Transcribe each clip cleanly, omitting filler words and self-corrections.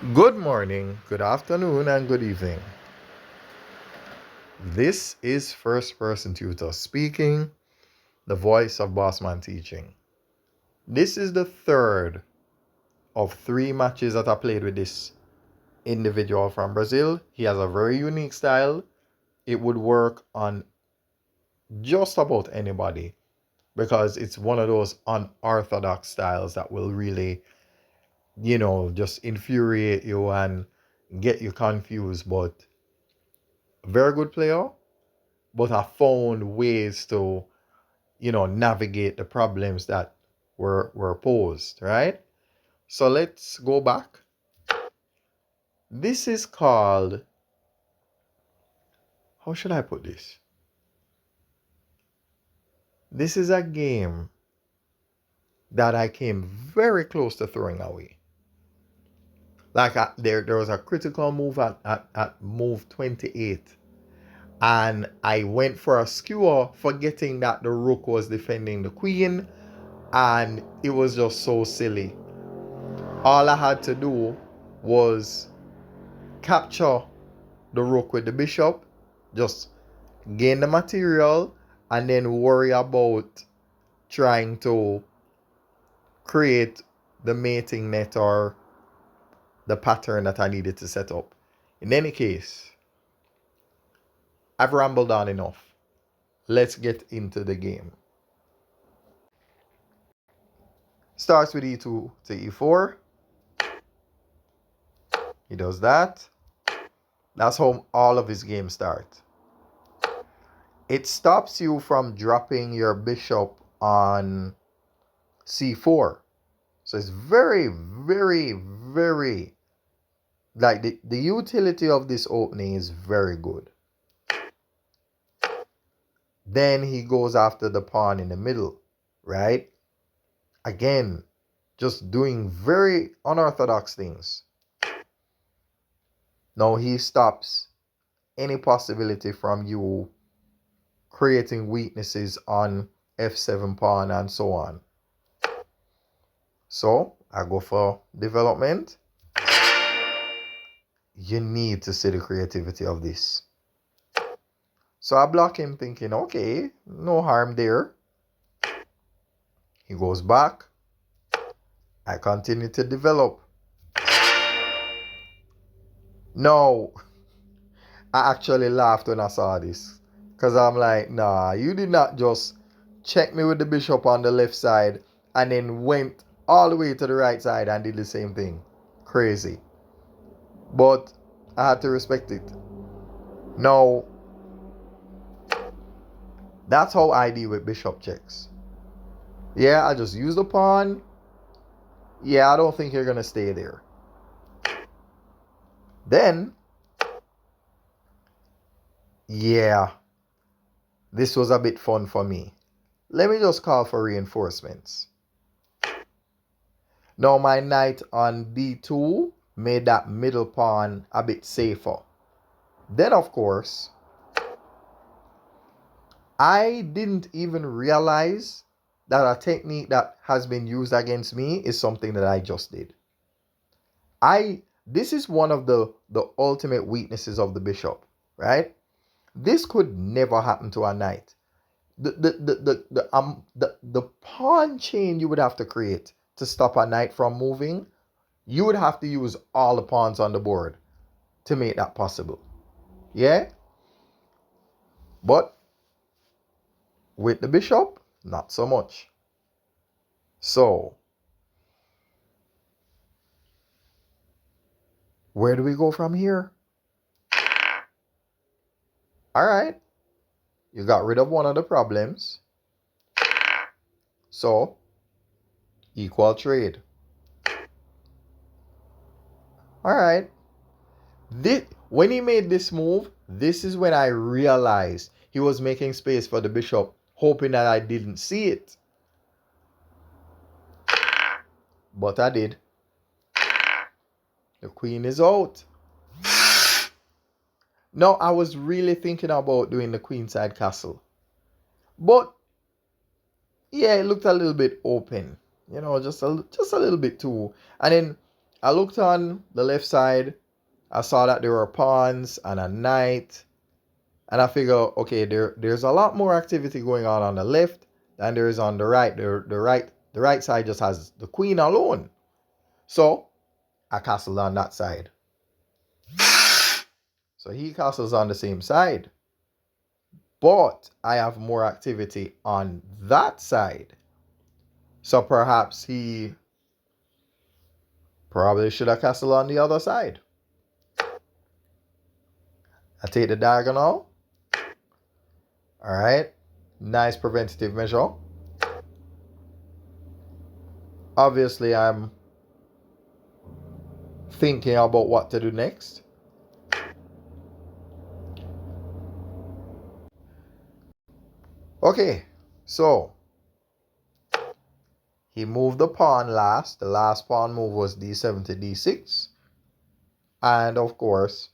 Good morning, good afternoon, and good evening. This is First Person Tutor speaking, the voice of Bossman Teaching. This is the third of three matches that I played with this individual from Brazil. He has a very unique style. It would work on just about anybody because it's one of those unorthodox styles that will really, just infuriate you and get you confused. But very good player, but I found ways to, navigate the problems that were posed, right? So let's go back. This is called, how should I put this? This is a game that I came very close to throwing away. Like there was a critical move at move 28. And I went for a skewer, forgetting that the rook was defending the queen. And it was just so silly. All I had to do was capture the rook with the bishop, just gain the material, and then worry about trying to create the mating net or the pattern that I needed to set up. In any case, I've rambled on enough. Let's get into the game. Starts with e2 to e4. He does that. That's how all of his games start. It stops you from dropping your bishop on c4. So it's very, very, very, like the utility of this opening is very good. Then he goes after the pawn in the middle, right? Again, just doing very unorthodox things. Now he stops any possibility from you creating weaknesses on f7 pawn and so on. So I go for development. You need to see the creativity of this. So I block him thinking, okay, no harm there. He goes back. I continue to develop. No, I actually laughed when I saw this. Because I'm like, nah, you did not just check me with the bishop on the left side and then went all the way to the right side and did the same thing. Crazy. But I had to respect it. Now, that's how I deal with bishop checks. Yeah, I just use the pawn. Yeah, I don't think you're going to stay there. Then, yeah, this was a bit fun for me. Let me just call for reinforcements. Now my knight on b2 made that middle pawn a bit safer. Then, of course, I didn't even realize that a technique that has been used against me is something that I just did. This is one of the ultimate weaknesses of the bishop, right? This could never happen to a knight. The pawn chain you would have to create to stop a knight from moving, you would have to use all the pawns on the board to make that possible. Yeah? But with the bishop, not so much. So, where do we go from here? All right. You got rid of one of the problems. So, equal trade. All right. When he made this move, this is when I realized he was making space for the bishop, hoping that I didn't see it. But I did. The queen is out. Now, I was really thinking about doing the queenside castle. But, yeah, it looked a little bit open. Just a little bit too. And then I looked on the left side. I saw that there were pawns and a knight. And I figure, okay, there's a lot more activity going on the left than there is on the right. The right side just has the queen alone. So I castled on that side. So he castles on the same side. But I have more activity on that side. So perhaps he probably should have castled on the other side. I take the diagonal. Alright. Nice preventative measure. Obviously, I'm thinking about what to do next. Okay, so he moved the pawn last. The last pawn move was d7 to d6. And of course,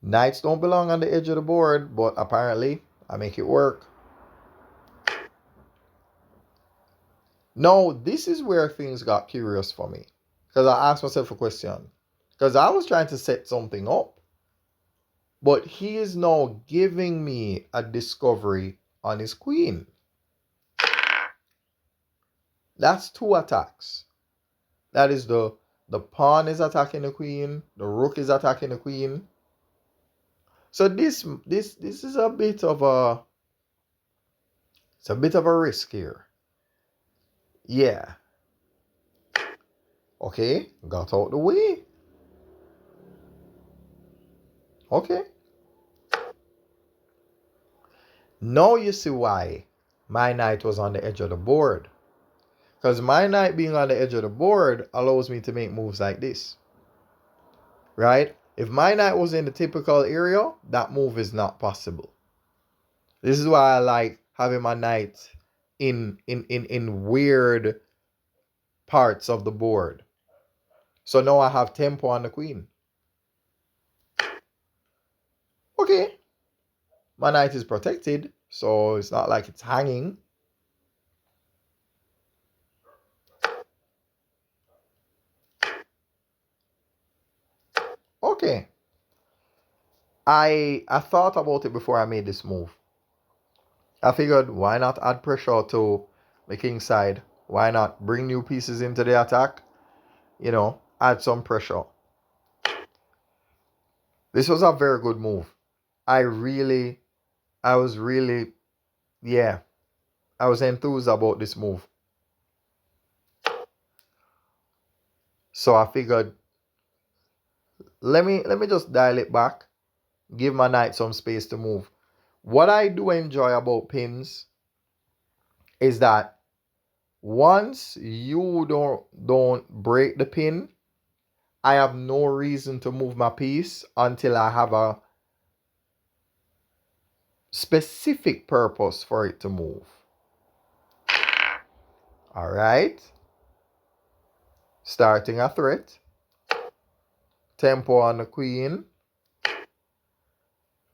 knights don't belong on the edge of the board, but apparently I make it work. Now, this is where things got curious for me. Because I asked myself a question. Because I was trying to set something up. But he is now giving me a discovery on his queen. That's 2 attacks. That is the pawn is attacking the queen, the rook is attacking the queen. So this is a bit of a risk here. Yeah. Okay, got out the way. Okay. Now you see why my knight was on the edge of the board. Because my knight being on the edge of the board allows me to make moves like this. Right? If my knight was in the typical area, that move is not possible. This is why I like having my knight in weird parts of the board. So now I have tempo on the queen. Okay. My knight is protected, so it's not like it's hanging. Okay. I thought about it before I made this move. I figured, why not add pressure to the king side? Why not bring new pieces into the attack? You know, add some pressure. This was a very good move. I was really, yeah, I was enthused about this move. So I figured, let me just dial it back, give my knight some space to move. What I do enjoy about pins is that once you don't break the pin, I have no reason to move my piece until I have a specific purpose for it to move. All right. Starting a threat. Tempo on the queen.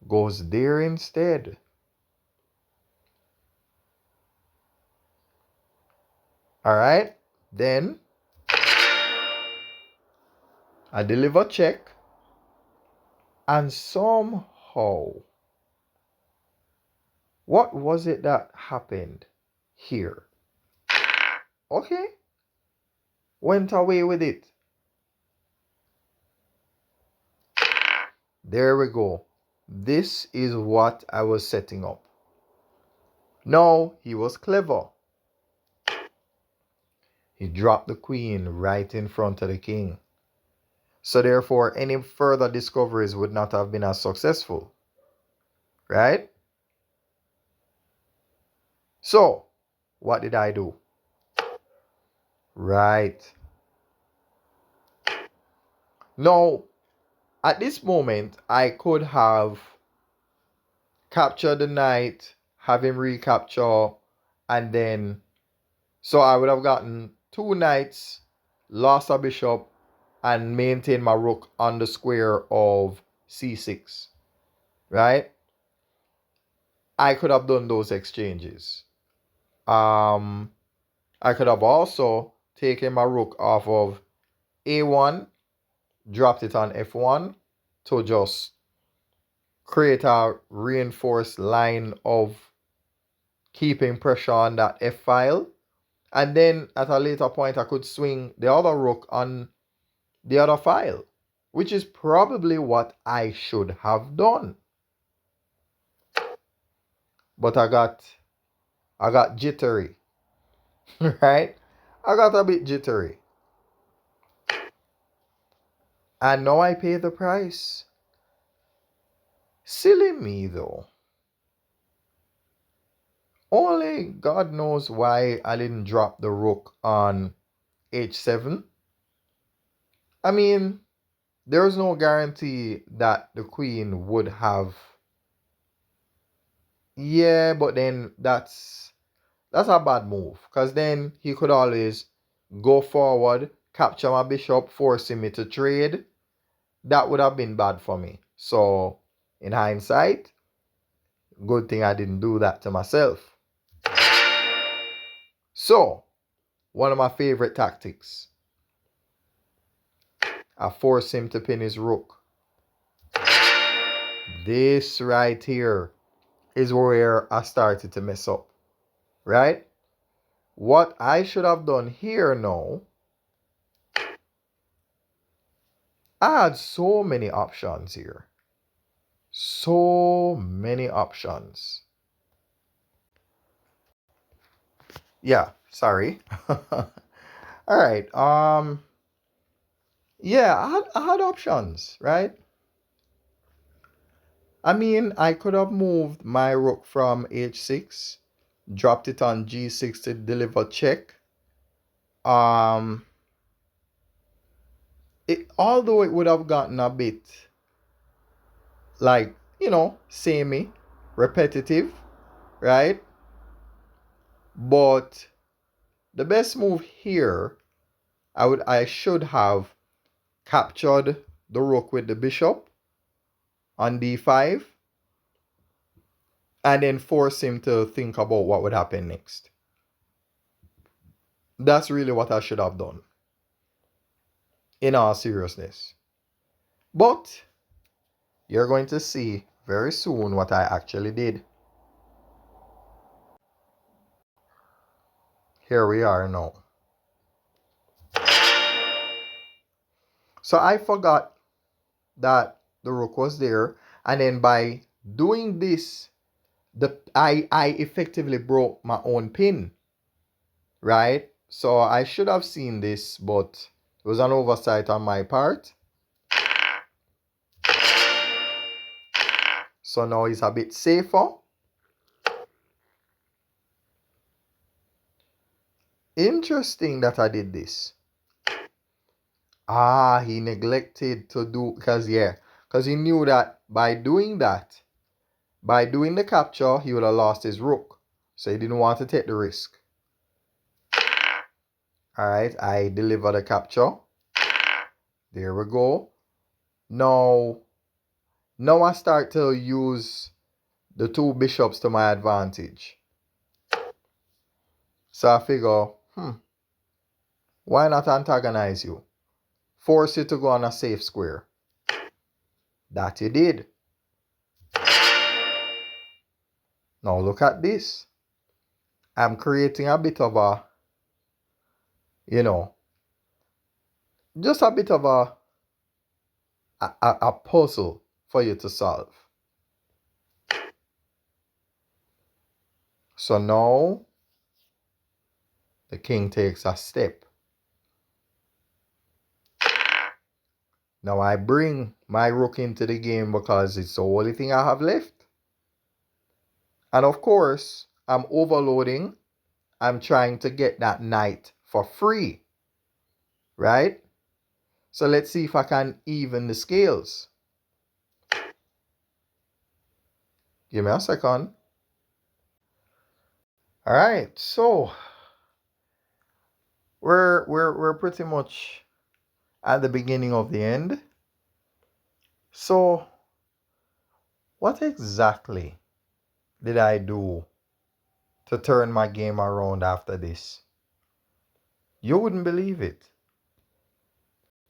Goes there instead. All right. Then I deliver check. And somehow, what was it that happened here? Okay. Went away with it. There we go. This is what I was setting up. No, he was clever. He dropped the queen right in front of the king. So therefore, any further discoveries would not have been as successful. Right? So, what did I do? Right. Now, at this moment, I could have captured the knight, have him recapture, and then, so I would have gotten 2 knights, lost a bishop, and maintain my rook on the square of c6. Right? I could have done those exchanges. I could have also taken my rook off of A1, dropped it on F1 to just create a reinforced line of keeping pressure on that F file. And then at a later point, I could swing the other rook on the other file, which is probably what I should have done. But I got jittery, right? I got a bit jittery. And now I pay the price. Silly me though. Only God knows why I didn't drop the rook on H7. I mean, there's no guarantee that the queen would have. Yeah, but then that's a bad move. Because then he could always go forward, capture my bishop, forcing me to trade. That would have been bad for me. So, in hindsight, good thing I didn't do that to myself. So, one of my favorite tactics. I force him to pin his rook. This right here is where I started to mess up. Right? What I should have done here now, I had so many options here. So many options. Yeah, sorry. All right. Yeah, I had options, right? I mean, I could have moved my rook from H6, dropped it on G6 to deliver check. Although it would have gotten a bit like, samey, repetitive, right? But the best move here, I should have captured the rook with the bishop on D5 and then force him to think about what would happen next. That's really what I should have done, in all seriousness. But you're going to see very soon what I actually did. Here we are now. So I forgot that the rook was there, and then by doing this, I effectively broke my own pin, right? So I should have seen this, but it was an oversight on my part. So now it's a bit safer. Interesting that I did this. He neglected to do, because he knew that by doing the capture, he would have lost his rook. So he didn't want to take the risk. All right, I deliver the capture. There we go. Now I start to use the two bishops to my advantage. So I figure, why not antagonize you? Force you to go on a safe square. That you did. Now look at this. I'm creating a bit of a, just a bit of a puzzle for you to solve. So now the king takes a step. Now I bring my rook into the game because it's the only thing I have left. And of course, I'm overloading. I'm trying to get that knight for free. Right? So let's see if I can even the scales. Give me a second. All right, so we're pretty much at the beginning of the end. So what exactly did I do to turn my game around after this? You wouldn't believe it.